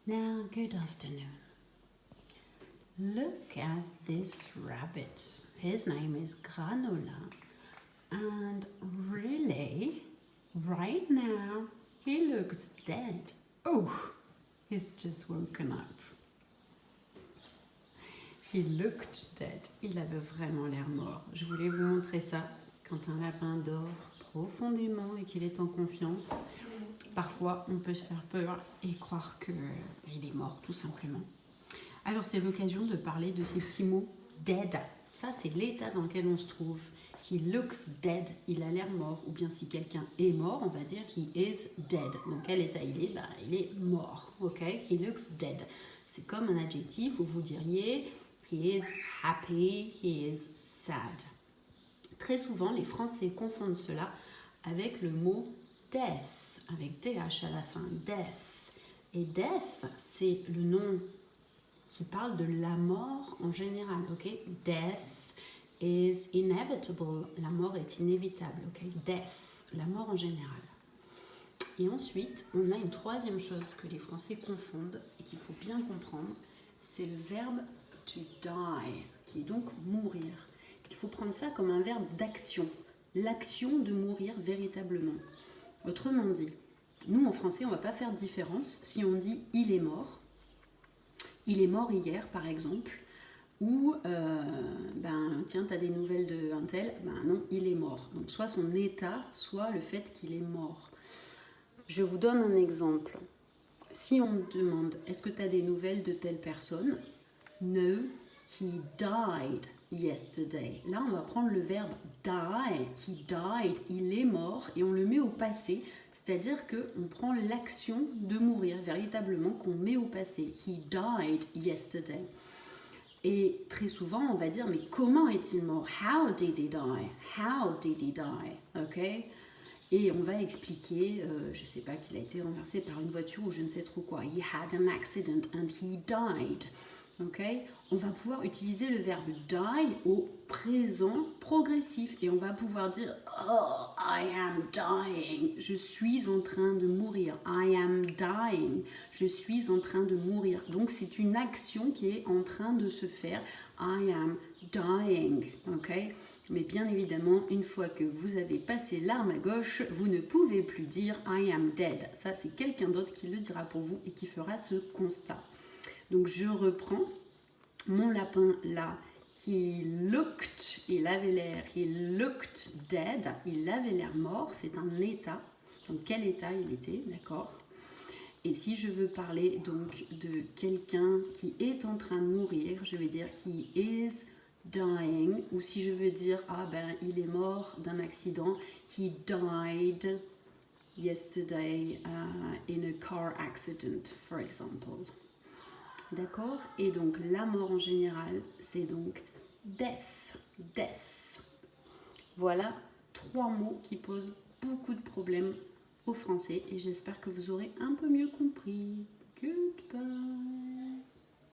Now, good afternoon. Look at this rabbit. His name is Granola. And really, right now, he looks dead. Oh, he's just woken up. He looked dead. Il avait vraiment l'air mort. Je voulais vous montrer ça. Quand un lapin dort profondément et qu'il est en confiance, parfois on peut se faire peur et croire qu'il est mort tout simplement. Alors c'est l'occasion de parler de ces petits mots dead. Ça c'est l'état dans lequel on se trouve. He looks dead, il a l'air mort. Ou bien si quelqu'un est mort, on va dire he is dead. Dans quel état il est? Il est mort. Ok? He looks dead. C'est comme un adjectif où vous diriez he is happy, he is sad. Très souvent, les Français confondent cela avec le mot death, avec TH à la fin, death. Et death, c'est le nom qui parle de la mort en général, ok? Death is inevitable, la mort est inévitable, ok? Death, la mort en général. Et ensuite, on a une troisième chose que les Français confondent et qu'il faut bien comprendre, c'est le verbe to die, qui est donc mourir. Il faut prendre ça comme un verbe d'action, l'action de mourir véritablement. Autrement dit, nous en français, on ne va pas faire de différence si on dit « il est mort ». Il est mort hier, par exemple, ou tiens, tu as des nouvelles de un tel, non, il est mort. Donc soit son état, soit le fait qu'il est mort. Je vous donne un exemple. Si on me demande « est-ce que tu as des nouvelles de telle personne ?» No, he died yesterday. Là, on va prendre le verbe die. He died, il est mort, et on le met au passé. C'est-à-dire qu'on prend l'action de mourir, véritablement, qu'on met au passé. He died yesterday. Et très souvent, on va dire, mais comment est-il mort? How did he die? How did he die? Ok? Et on va expliquer, je ne sais pas, qu'il a été renversé par une voiture ou je ne sais trop quoi. He had an accident and he died. Okay? On va pouvoir utiliser le verbe die au présent progressif et on va pouvoir dire oh, I am dying. Je suis en train de mourir. I am dying. Je suis en train de mourir. Donc c'est une action qui est en train de se faire. I am dying. Okay? Mais bien évidemment, une fois que vous avez passé l'arme à gauche, vous ne pouvez plus dire I am dead. Ça, c'est quelqu'un d'autre qui le dira pour vous et qui fera ce constat. Donc je reprends mon lapin là. He looked, il avait l'air, he looked dead, il avait l'air mort, c'est un état. Donc quel état il était, d'accord? Et si je veux parler donc de quelqu'un qui est en train de mourir, je vais dire he is dying. Ou si je veux dire il est mort d'un accident, he died yesterday in a car accident, for example. D'accord? Et donc, la mort en général, c'est donc death, death. Voilà 3 mots qui posent beaucoup de problèmes aux Français et j'espère que vous aurez un peu mieux compris. Goodbye!